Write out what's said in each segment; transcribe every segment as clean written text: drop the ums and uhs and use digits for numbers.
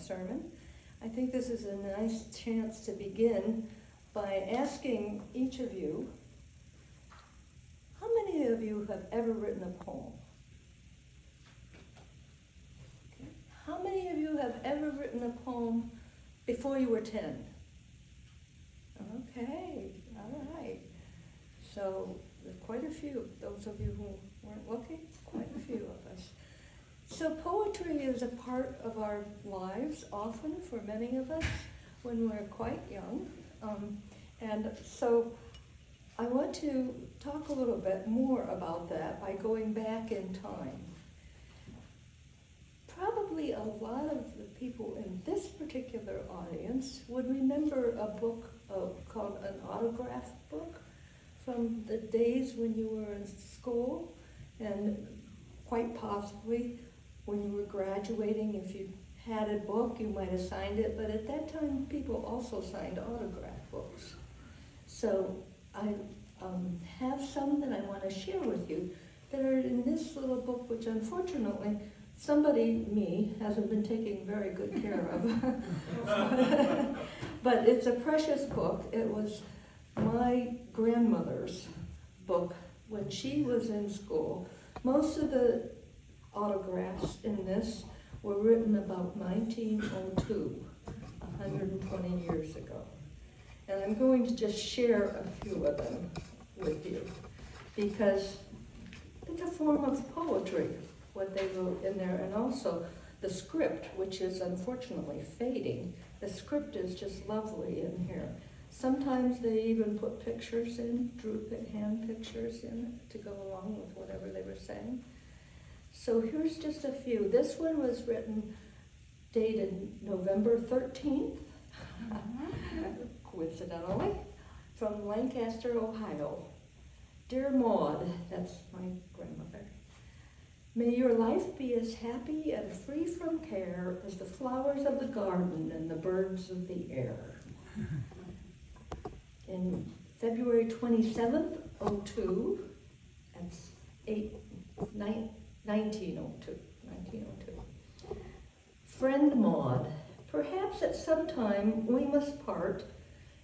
sermon. I think this is a nice chance to begin by asking each of you, how many of you have ever written a poem? Okay. How many of you have ever written a poem before you were 10? Okay, all right. So there's quite a few. Those of you who weren't looking, quite a few of us. So poetry is a part of our lives, often for many of us, when we're quite young. And so I want to talk a little bit more about that by going back in time. Probably a lot of the people in this particular audience would remember a book called an autograph book from the days when you were in school, and quite possibly when you were graduating. If you had a book, you might have signed it, but at that time people also signed autograph books. So I have some that I want to share with you that are in this little book, which unfortunately somebody, me, hasn't been taking very good care of. But it's a precious book. It was my grandmother's book when she was in school. Most of the autographs in this were written about 1902, 120 years ago. And I'm going to just share a few of them with you, because it's a form of poetry, what they wrote in there, and also the script, which is unfortunately fading. The script is just lovely in here. Sometimes they even put pictures in, drew hand pictures in it to go along with whatever they were saying. So here's just a few. This one was written, dated November 13th, coincidentally, from Lancaster, Ohio. Dear Maud, that's my grandmother, may your life be as happy and free from care as the flowers of the garden and the birds of the air. In February 27th, 02, that's 1902. Friend Maud, perhaps at some time we must part,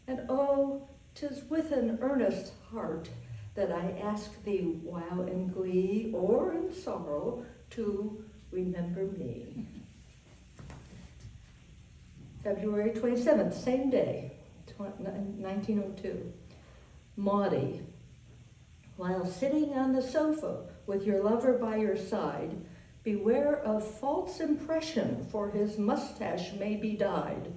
and oh, 'tis with an earnest heart that I ask thee, while in glee or in sorrow, to remember me. February 27th, same day, 1902. Maudie, while sitting on the sofa with your lover by your side, beware of false impression, for his mustache may be dyed.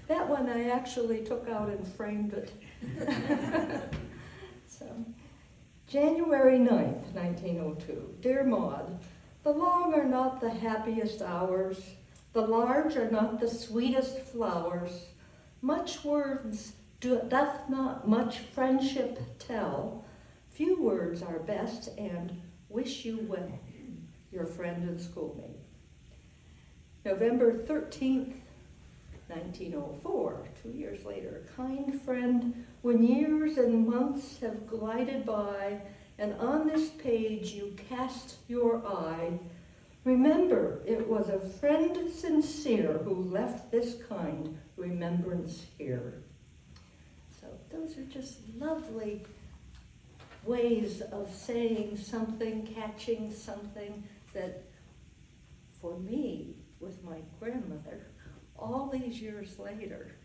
That one I actually took out and framed it. So, January 9th, 1902. Dear Maud, the long are not the happiest hours, the large are not the sweetest flowers. Much words doth not much friendship tell. Few words are best, and wish you well. Your friend and schoolmate. November 13th, 1904, 2 years later. Kind friend, when years and months have glided by, and on this page you cast your eye, remember it was a friend sincere who left this kind remembrance here. So those are just lovely ways of saying something, catching something that, for me, with my grandmother, all these years later,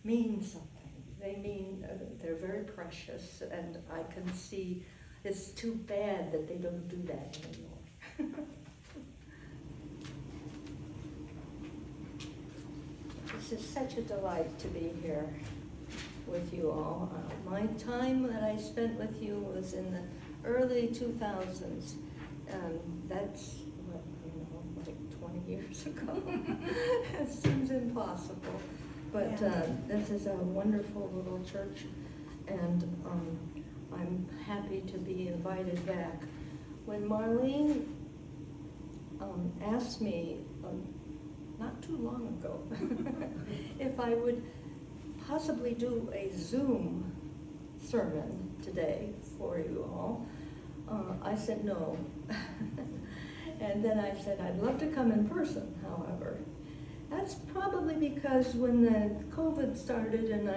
mean something. They mean, they're very precious, and I can see it's too bad that they don't do that anymore. This is such a delight to be here with you all. My time that I spent with you was in the early 2000s, and that's, like 20 years ago. It seems impossible, but this is a wonderful little church, and I'm happy to be invited back. When Marlene asked me not too long ago if I would possibly do a Zoom sermon today for you all, I said no. And then I said, I'd love to come in person, however. That's probably because when the COVID started and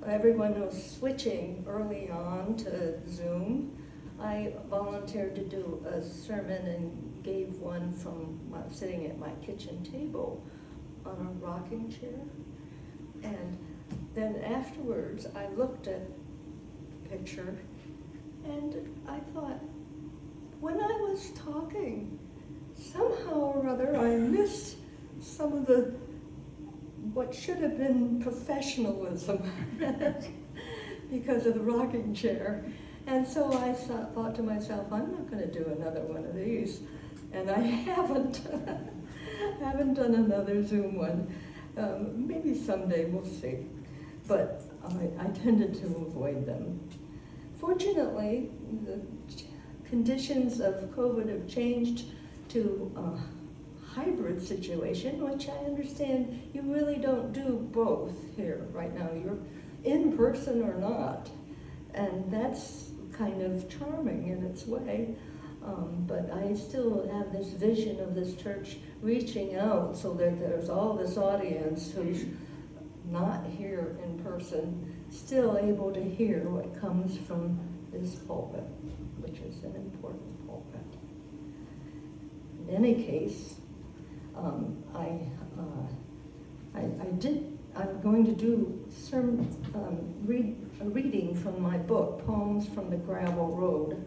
everyone was switching early on to Zoom, I volunteered to do a sermon and gave one from sitting at my kitchen table on a rocking chair. And then afterwards, I looked at the picture and I thought, when I was talking, somehow or other I missed some of what should have been professionalism because of the rocking chair. And so I thought to myself, I'm not going to do another one of these. And I haven't. haven't done another Zoom one. Maybe someday, we'll see. But I tended to avoid them. Fortunately, the conditions of COVID have changed to a hybrid situation, which I understand you really don't do both here right now. You're in person or not. And that's kind of charming in its way. But I still have this vision of this church reaching out so that there's all this audience who's not here in person, still able to hear what comes from this pulpit, which is an important pulpit. In any case, I'm going to do a reading from my book, Poems from the Gravel Road.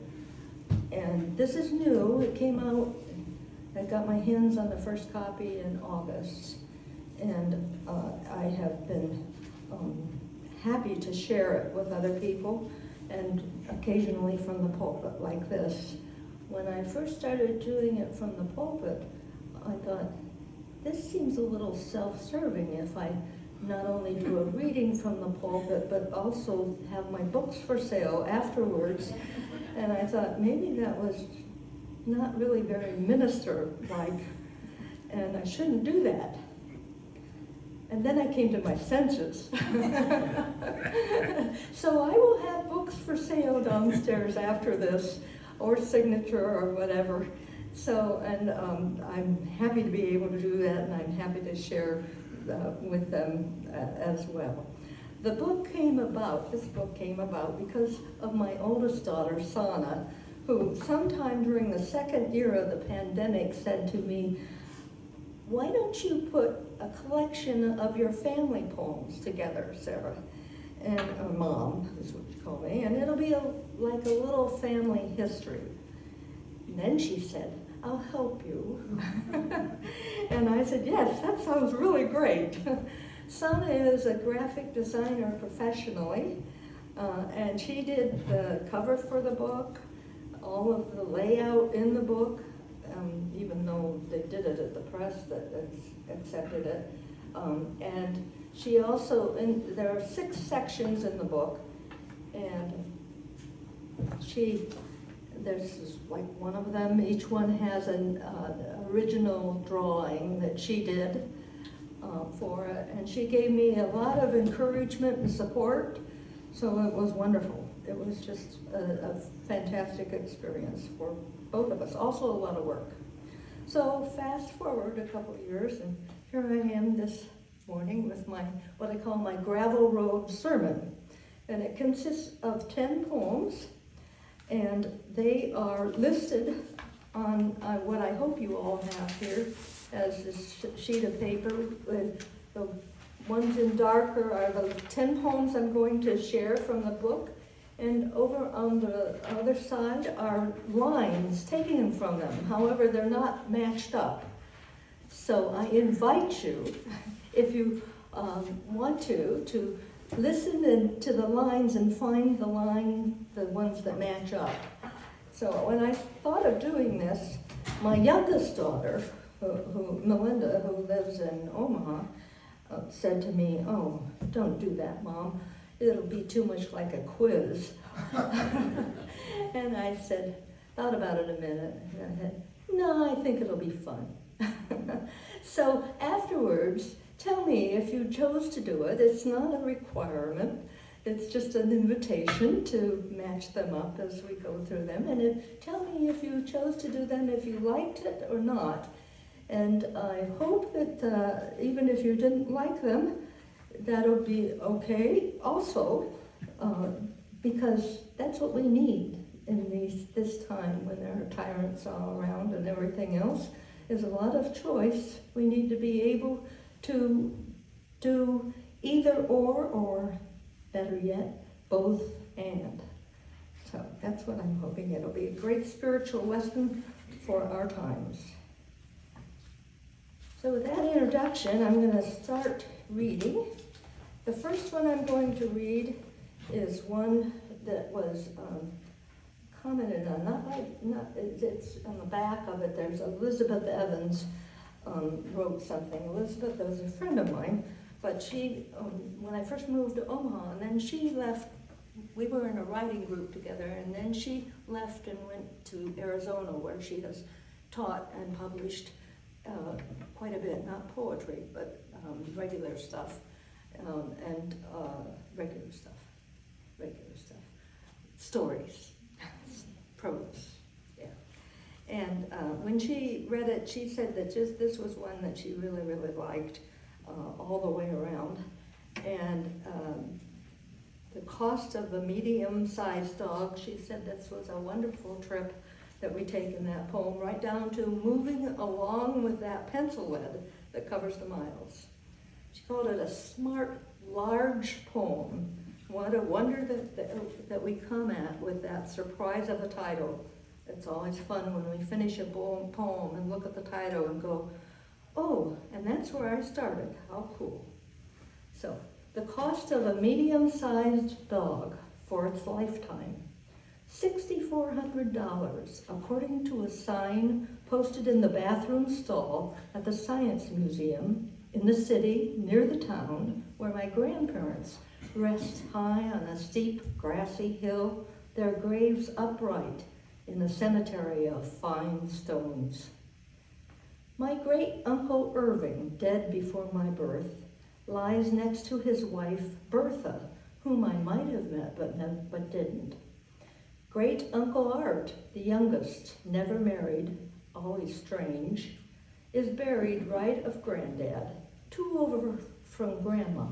And this is new. It came out, I got my hands on the first copy in August. And I have been happy to share it with other people, and occasionally from the pulpit like this. When I first started doing it from the pulpit, I thought, this seems a little self-serving if I not only do a reading from the pulpit, but also have my books for sale afterwards. And I thought maybe that was not really very minister-like, and I shouldn't do that. And then I came to my senses. So I will have books for sale downstairs after this, or signature or whatever. So, and I'm happy to be able to do that, and I'm happy to share with them as well. This book came about because of my oldest daughter, Sana, who sometime during the second year of the pandemic said to me, why don't you put a collection of your family poems together, Sarah? And or Mom is what you call me, and it'll be like a little family history. And then she said, I'll help you. And I said, yes, that sounds really great. Sana is a graphic designer professionally, and she did the cover for the book, all of the layout in the book, even though they did it at the press that accepted it. And she also, there are 6 sections in the book, and there's like one of them, each one has an original drawing that she did for it, and she gave me a lot of encouragement and support, so it was wonderful. It was just a fantastic experience for both of us, also a lot of work. So fast forward a couple of years, and here I am this morning with what I call my Gravel Road sermon. And it consists of 10 poems, and they are listed on what I hope you all have here as this sheet of paper. The ones in darker are the 10 poems I'm going to share from the book, and over on the other side are lines taken from them. However, they're not matched up. So I invite you, if you want to listen to the lines and find the ones that match up. So when I thought of doing this, my youngest daughter, Melinda, who lives in Omaha, said to me, oh, don't do that, Mom. It'll be too much like a quiz. And I thought about it a minute, and I said, no, I think it'll be fun. So afterwards, tell me if you chose to do it. It's not a requirement. it's just an invitation to match them up as we go through them. And tell me if you chose to do them, if you liked it or not. And I hope that even if you didn't like them, that'll be okay also, because that's what we need in this time when there are tyrants all around and everything else, is a lot of choice. We need to be able to do either or better yet, both and. So that's what I'm hoping. It'll be a great spiritual lesson for our times. So with that introduction, I'm going to start reading. The first one I'm going to read is one that was commented on. It's on the back of it. There's Elizabeth Evans wrote something. Elizabeth was a friend of mine, but she, when I first moved to Omaha, and then she left. We were in a writing group together, and then she left and went to Arizona, where she has taught and published quite a bit, not poetry, but regular stuff, and regular stuff, stories, prose, yeah. And when she read it, she said that just this was one that she really, really liked all the way around. And the cost of a medium-sized dog, she said this was a wonderful trip that we take in that poem, right down to moving along with that pencil lead that covers the miles. She called it a smart, large poem. What a wonder that we come at with that surprise of a title. It's always fun when we finish a poem and look at the title and go, oh, and that's where I started. How cool. So, the cost of a medium-sized dog for its lifetime. $6,400, according to a sign posted in the bathroom stall at the Science Museum in the city near the town where my grandparents rest high on a steep, grassy hill, their graves upright in a cemetery of fine stones. My great-uncle Irving, dead before my birth, lies next to his wife, Bertha, whom I might have met but didn't. Great-uncle Art, the youngest, never married, always strange, is buried right of Granddad, 2 over from Grandma.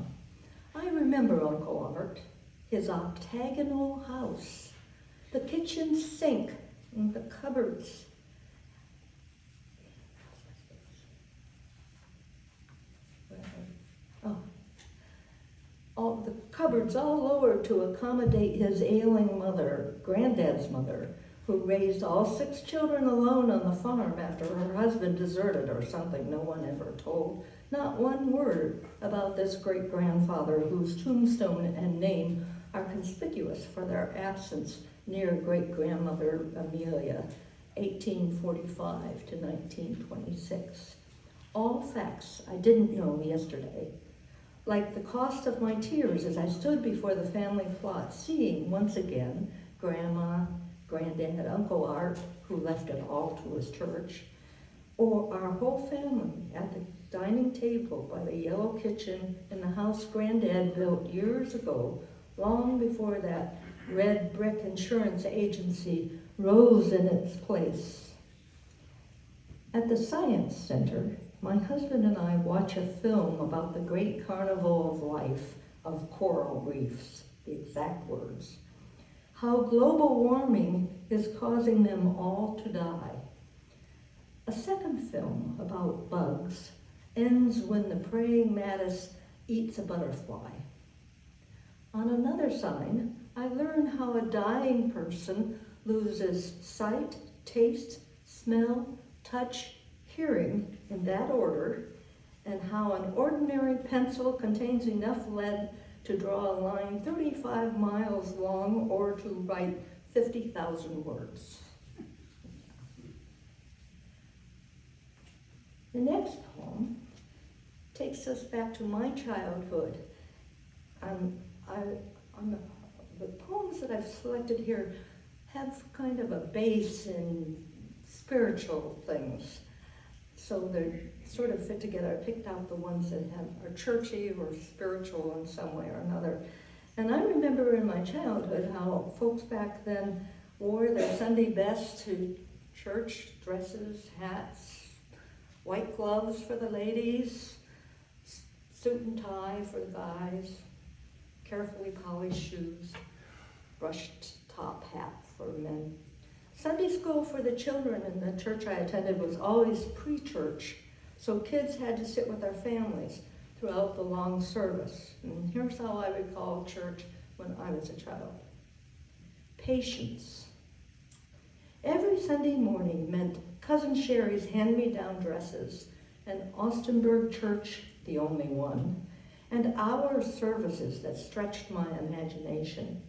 I remember Uncle Art, his octagonal house, the kitchen sink, and the cupboards. All the cupboards all lowered to accommodate his ailing mother, Granddad's mother, who raised all 6 children alone on the farm after her husband deserted or something no one ever told. Not one word about this great-grandfather whose tombstone and name are conspicuous for their absence near great-grandmother Amelia, 1845 to 1926. All facts I didn't know yesterday. Like the cost of my tears as I stood before the family plot, seeing once again Grandma, Granddad, Uncle Art, who left it all to his church, or our whole family at the dining table by the yellow kitchen in the house Granddad built years ago, long before that red brick insurance agency rose in its place. At the Science Center, my husband and I watch a film about the great carnival of life of coral reefs, the exact words. How global warming is causing them all to die. A second film about bugs ends when the praying mantis eats a butterfly. On another sign, I learn how a dying person loses sight, taste, smell, touch, hearing, in that order, and how an ordinary pencil contains enough lead to draw a line 35 miles long or to write 50,000 words. The next poem takes us back to my childhood. The poems that I've selected here have kind of a base in spiritual things. So they're sort of fit together. I picked out the ones that are churchy or spiritual in some way or another. And I remember in my childhood how folks back then wore their Sunday best to church, dresses, hats, white gloves for the ladies, suit and tie for the guys, carefully polished shoes, brushed top hat for men. Sunday school for the children in the church I attended was always pre-church, so kids had to sit with their families throughout the long service. And here's how I recall church when I was a child. Patience. Every Sunday morning meant Cousin Sherry's hand-me-down dresses, and Austenburg Church, the only one, and hour services that stretched my imagination.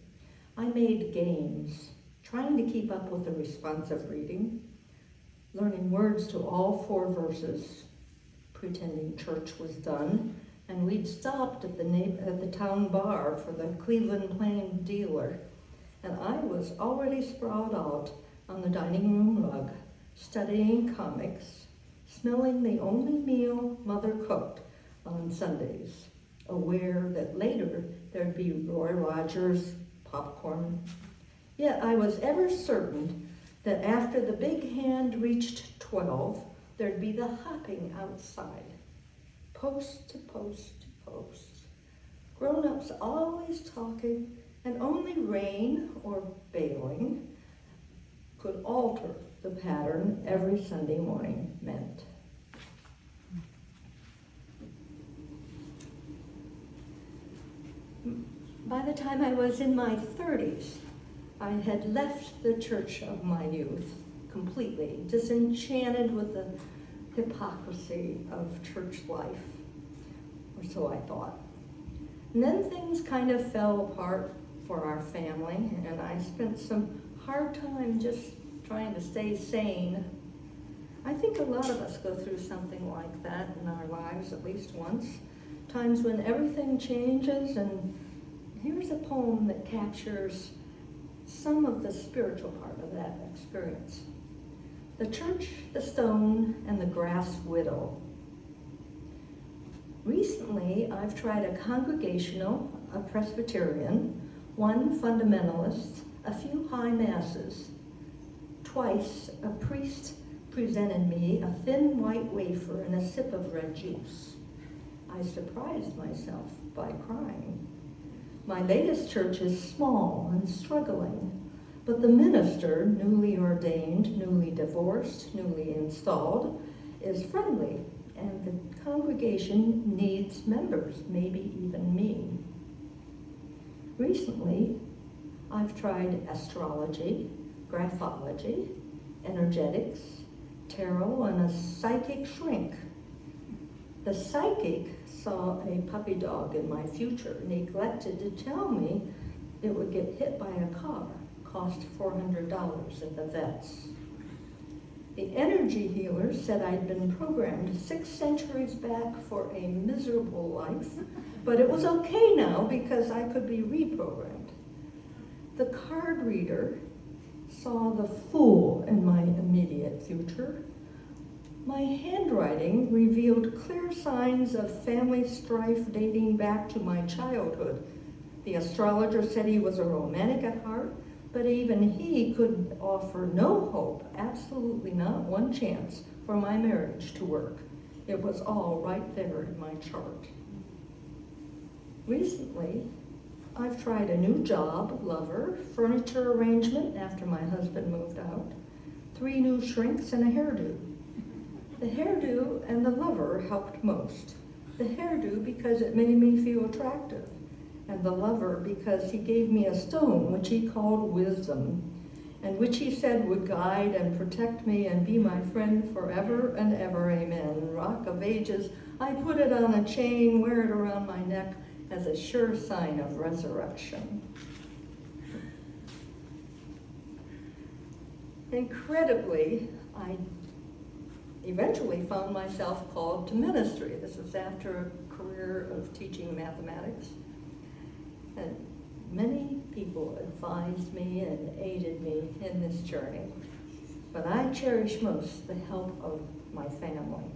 I made games, trying to keep up with the responsive reading, learning words to all 4 verses, pretending church was done, and we'd stopped at the town bar for the Cleveland Plain dealer, and I was already sprawled out on the dining room rug, studying comics, smelling the only meal Mother cooked on Sundays, aware that later there'd be Roy Rogers popcorn. Yet I was ever certain that after the big hand reached 12, there'd be the hopping outside, post to post to post. Grown-ups always talking, and only rain or bailing could alter the pattern every Sunday morning meant. By the time I was in my 30s, I had left the church of my youth completely, disenchanted with the hypocrisy of church life, or so I thought. And then things kind of fell apart for our family, and I spent some hard time just trying to stay sane. I think a lot of us go through something like that in our lives at least once, times when everything changes, and here's a poem that captures some of the spiritual part of that experience. The Church, the Stone, and the Grass Widow. Recently, I've tried a Congregational, a Presbyterian, 1 Fundamentalist, a few high masses. Twice, a priest presented me a thin white wafer and a sip of red juice. I surprised myself by crying. My latest church is small and struggling, but the minister, newly ordained, newly divorced, newly installed, is friendly, and the congregation needs members, maybe even me. Recently, I've tried astrology, graphology, energetics, tarot, and a psychic shrink. The psychic saw a puppy dog in my future, neglected to tell me it would get hit by a car, cost $400 at the vet's. The energy healer said I'd been programmed 6 centuries back for a miserable life, but it was okay now because I could be reprogrammed. The card reader saw the fool in my immediate future. My handwriting revealed clear signs of family strife dating back to my childhood. The astrologer said he was a romantic at heart, but even he could offer no hope, absolutely not one chance, for my marriage to work. It was all right there in my chart. Recently, I've tried a new job, lover, furniture arrangement after my husband moved out, 3 new shrinks, and a hairdo. The hairdo and the lover helped most. The hairdo because it made me feel attractive, and the lover because he gave me a stone which he called wisdom, and which he said would guide and protect me and be my friend forever and ever, amen. Rock of ages, I put it on a chain, wear it around my neck as a sure sign of resurrection. Incredibly, I eventually found myself called to ministry. This was after a career of teaching mathematics. And many people advised me and aided me in this journey. But I cherish most the help of my family.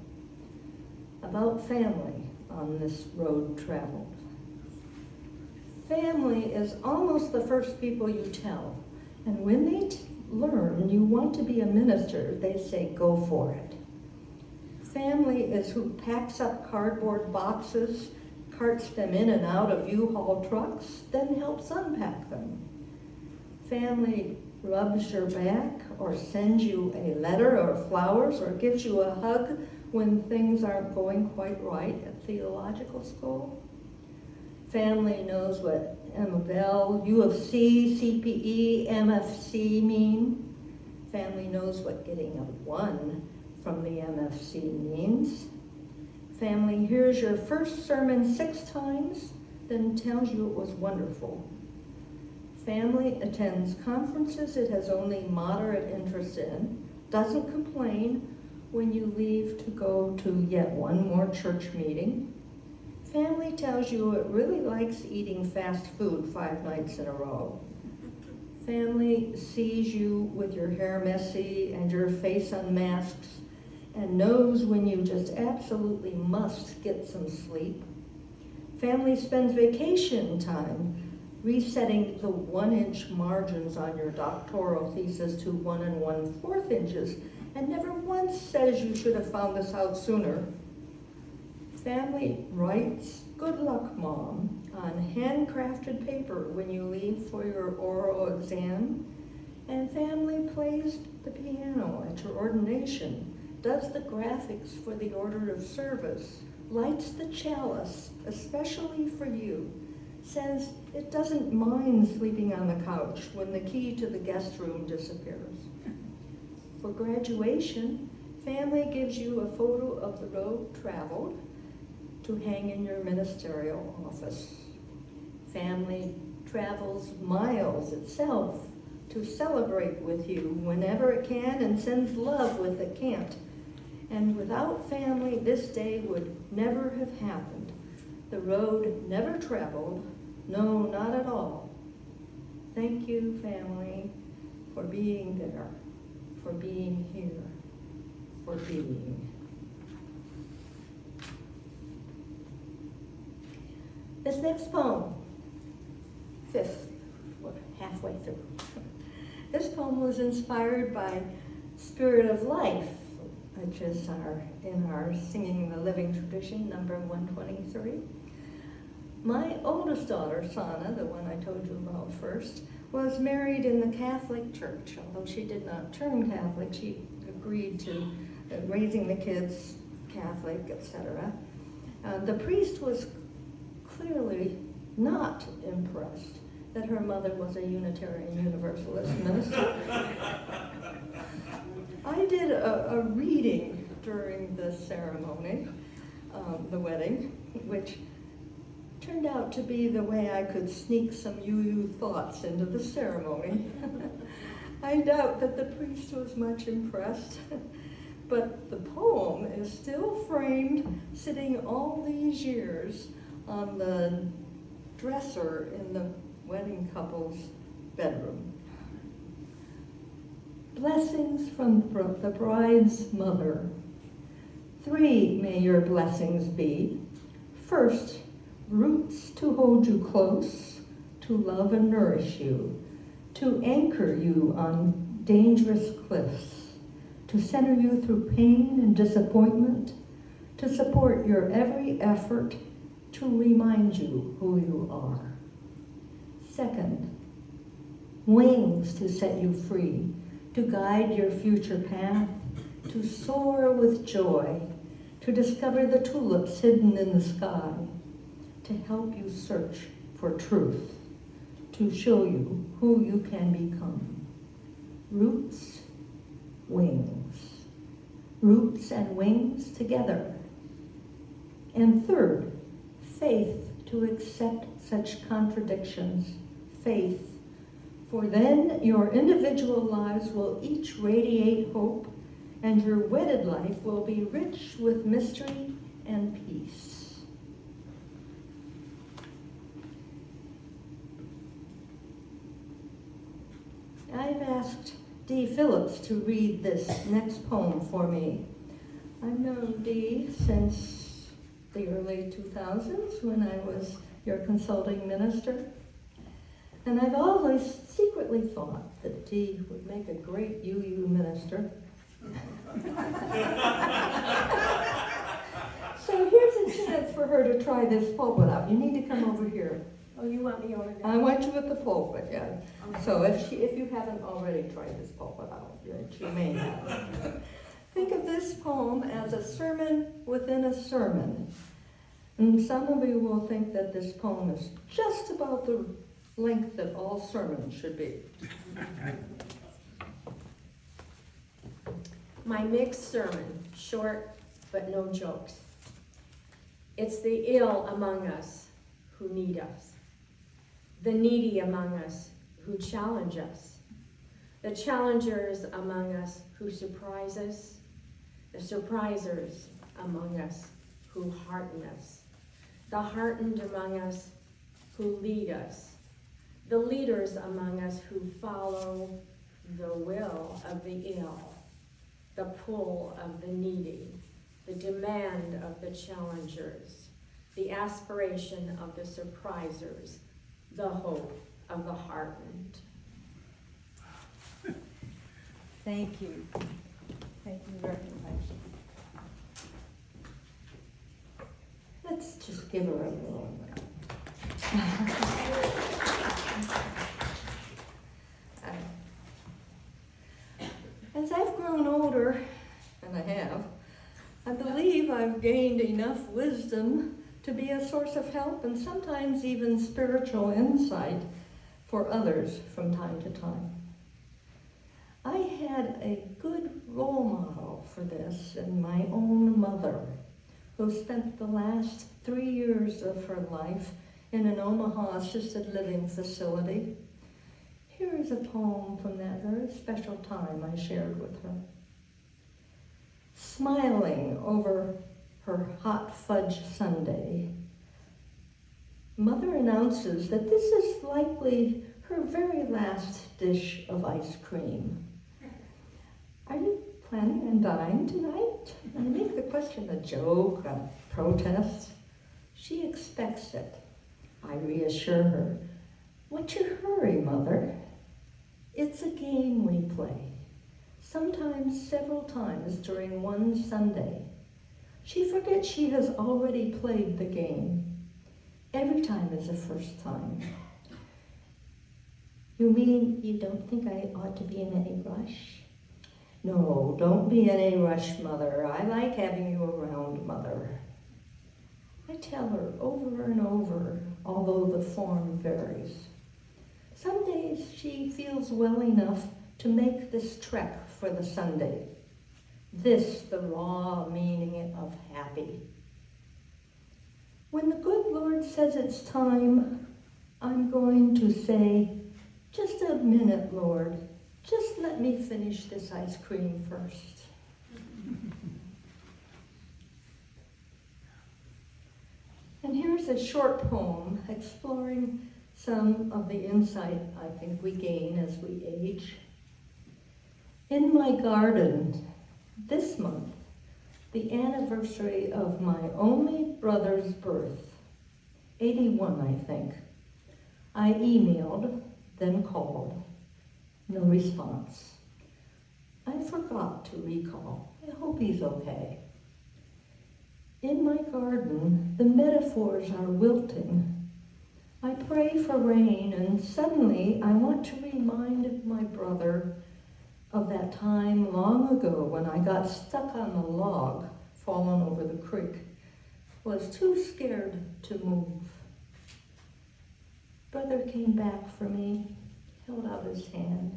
About family on this road traveled. Family is almost the first people you tell. And when they learn you want to be a minister, they say, go for it. Family is who packs up cardboard boxes, carts them in and out of U-Haul trucks, then helps unpack them. Family rubs your back or sends you a letter or flowers or gives you a hug when things aren't going quite right at theological school. Family knows what MFL, U of C, CPE, MFC mean. Family knows what getting a 1 from the MFC means. Family hears your first sermon 6 times, then tells you it was wonderful. Family attends conferences it has only moderate interest in, doesn't complain when you leave to go to yet one more church meeting. Family tells you it really likes eating fast food 5 nights in a row. Family sees you with your hair messy and your face unmasked and knows when you just absolutely must get some sleep. Family spends vacation time resetting the 1-inch margins on your doctoral thesis to 1 1/4 inches and never once says you should have found this out sooner. Family writes, "Good luck, Mom," on handcrafted paper when you leave for your oral exam. And family plays the piano at your ordination, does the graphics for the order of service, lights the chalice, especially for you, says it doesn't mind sleeping on the couch when the key to the guest room disappears. For graduation, family gives you a photo of the road traveled to hang in your ministerial office. Family travels miles itself to celebrate with you whenever it can and sends love with it can't. And without family, this day would never have happened. The road never traveled, no, not at all. Thank you, family, for being there, for being here, for being. This next poem, 5th, we're halfway through. This poem was inspired by Spirit of Life, which is in our Singing the Living tradition, number 123. My oldest daughter, Sana, the one I told you about first, was married in the Catholic Church. Although she did not turn Catholic, she agreed to raising the kids Catholic, etc. The priest was clearly not impressed that her mother was a Unitarian Universalist minister. I did a reading during the ceremony, the wedding, which turned out to be the way I could sneak some UU thoughts into the ceremony. I doubt that the priest was much impressed, but the poem is still framed, sitting all these years on the dresser in the wedding couple's bedroom. Blessings from the bride's mother. 3 may your blessings be. First, roots to hold you close, to love and nourish you, to anchor you on dangerous cliffs, to center you through pain and disappointment, to support your every effort, to remind you who you are. Second, wings to set you free, to guide your future path, to soar with joy, to discover the tulips hidden in the sky, to help you search for truth, to show you who you can become. Roots, wings. Roots and wings together. And third, faith to accept such contradictions. Faith. For then your individual lives will each radiate hope, and your wedded life will be rich with mystery and peace. I've asked Dee Phillips to read this next poem for me. I've known Dee since the early 2000s when I was your consulting minister. And I've always secretly thought that Dee would make a great UU minister. So here's a chance for her to try this pulpit out. You need to come over here. Oh, you want me over there? I want you at the pulpit, yeah. So if you haven't already tried this pulpit out, you may have. Think of this poem as a sermon within a sermon. And some of you will think that this poem is just about the length that all sermons should be. My mixed sermon, short but no jokes. It's the ill among us who need us, the needy among us who challenge us, the challengers among us who surprise us, the surprisers among us who hearten us, the heartened among us who lead us, the leaders among us who follow the will of the ill, the pull of the needy, the demand of the challengers, the aspiration of the surprisers, the hope of the hardened. Thank you. Thank you very much. Let's just give her a little. As I've grown older, and I have, I believe I've gained enough wisdom to be a source of help and sometimes even spiritual insight for others from time to time. I had a good role model for this in my own mother, who spent the last 3 years of her life in an Omaha assisted living facility. Here is a poem from that very special time I shared with her. Smiling over her hot fudge sundae, Mother announces that this is likely her very last dish of ice cream. Are you planning on dying tonight? I make the question a joke, a protest. She expects it. I reassure her, "What's your hurry, Mother? It's a game we play, sometimes several times during one Sunday." She forgets she has already played the game. Every time is a first time. "You mean you don't think I ought to be in any rush?" "No, don't be in any rush, Mother. I like having you around, Mother." I tell her over and over, although the form varies. Some days she feels well enough to make this trek for the Sunday. This, the raw meaning of happy. When the good Lord says it's time, I'm going to say, "Just a minute, Lord. Just let me finish this ice cream first." And here's a short poem exploring some of the insight I think we gain as we age. In my garden, this month, the anniversary of my only brother's birth, 81, I think, I emailed, then called. No response. I forgot to recall. I hope he's okay. In my garden, the metaphors are wilting. I pray for rain, and suddenly I want to remind my brother of that time long ago when I got stuck on a log fallen over the creek, was too scared to move. Brother came back for me, held out his hand,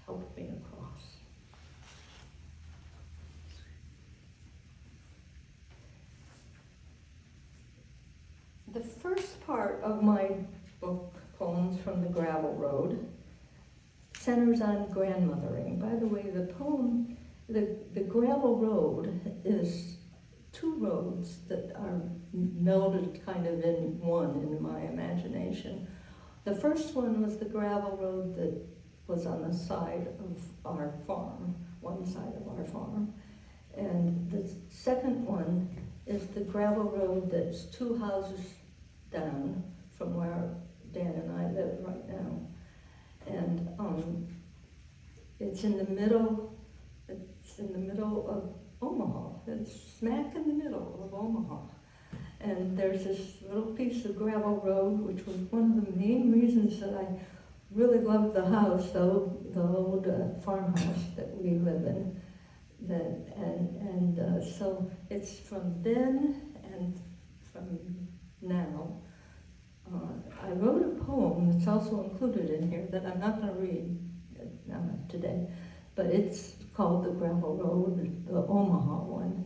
helped me across. The first part of my book, Poems from the Gravel Road, centers on grandmothering. By the way, the poem, the gravel road is two roads that are melded kind of in one in my imagination. The first one was the gravel road that was on the side of our farm, one side of our farm. And the second one is the gravel road that's 2 houses down from where Dan and I live right now. And it's in the middle of Omaha. It's smack in the middle of Omaha. And there's this little piece of gravel road, which was one of the main reasons that I really loved the house, the old farmhouse that we live in. So it's from then and from now. I wrote a poem that's also included in here that I'm not going to read today, but it's called The Gravel Road, the Omaha one.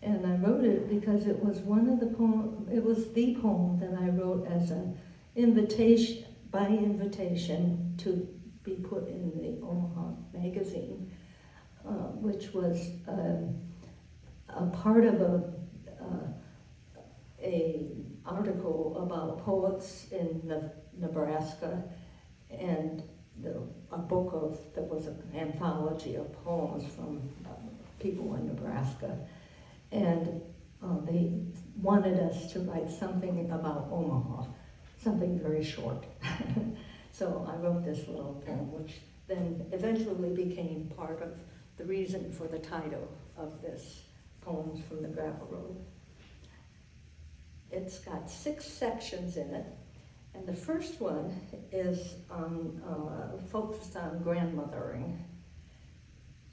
And I wrote it because it was it was the poem that I wrote as an invitation to be put in the Omaha magazine, which was a part of a article about poets in Nebraska, and a book that was an anthology of poems from people in Nebraska. And they wanted us to write something about Omaha, something very short. So I wrote this little poem, which then eventually became part of the reason for the title of this, Poems from the Gravel Road. It's got 6 sections in it, and the first one is focused on grandmothering,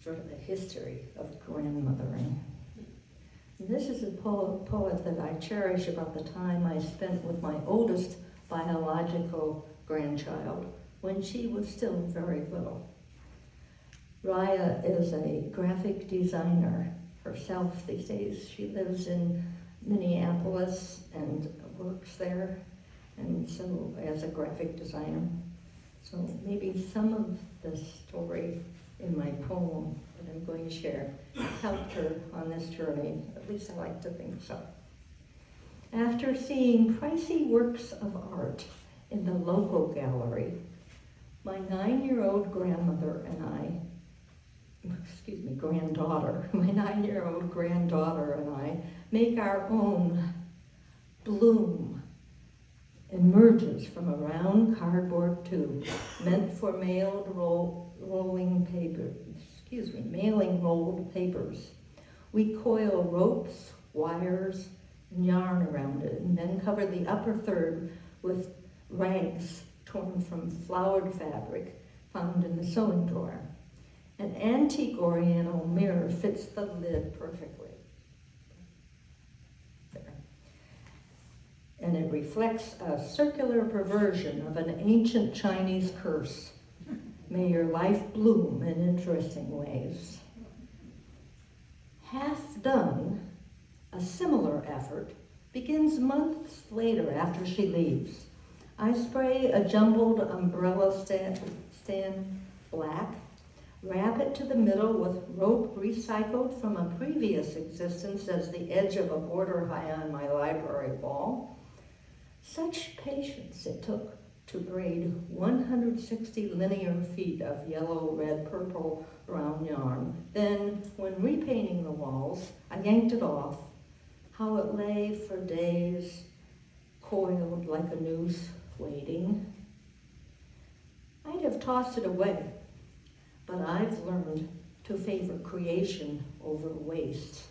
sort of the history of grandmothering. And this is a poet that I cherish about the time I spent with my oldest biological grandchild when she was still very little. Raya is a graphic designer herself these days. She lives in Minneapolis and works there, and so as a graphic designer. So maybe some of the story in my poem that I'm going to share helped her on this journey. At least I like to think so. After seeing pricey works of art in the local gallery, my 9-year-old granddaughter and I make our own Bloom emerges from a round cardboard tube meant for mailing rolled papers. We coil ropes, wires, and yarn around it, and then cover the upper third with rags torn from flowered fabric found in the sewing drawer. An antique oriental mirror fits the lid perfectly. There. And it reflects a circular perversion of an ancient Chinese curse. May your life bloom in interesting ways. Half done, a similar effort begins months later after she leaves. I spray a jumbled umbrella stand black, wrap it to the middle with rope recycled from a previous existence as the edge of a border high on my library wall. Such patience it took to braid 160 linear feet of yellow, red, purple round yarn. Then, when repainting the walls, I yanked it off. How it lay for days, coiled like a noose, waiting. I'd have tossed it away, but I've learned to favor creation over waste,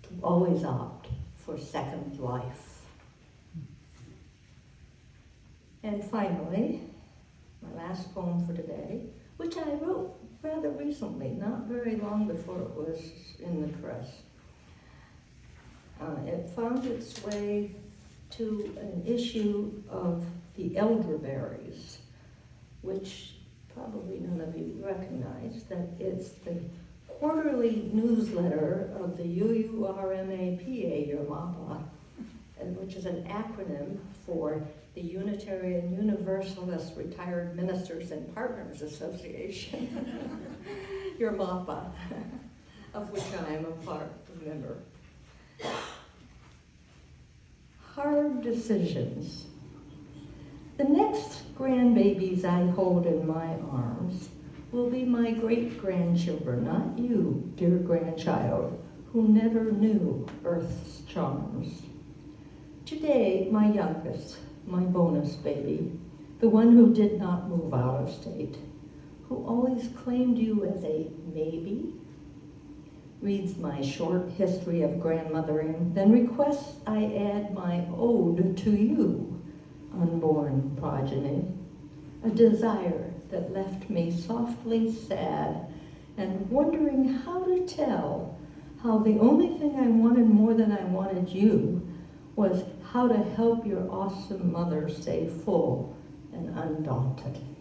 to always opt for second life. And finally, my last poem for today, which I wrote rather recently, not very long before it was in the press. It found its way to an issue of the elderberries, which probably none of you recognize, that it's the quarterly newsletter of the UURMAPA, your MAPA, which is an acronym for the Unitarian Universalist Retired Ministers and Partners Association, your MAPA, of which I am a member. Hard decisions. The next grandbabies I hold in my arms will be my great-grandchildren, not you, dear grandchild, who never knew Earth's charms. Today, my youngest, my bonus baby, the one who did not move out of state, who always claimed you as a maybe, reads my short history of grandmothering, then requests I add my ode to you, unborn progeny, a desire that left me softly sad and wondering how to tell how the only thing I wanted more than I wanted you was how to help your awesome mother stay full and undaunted.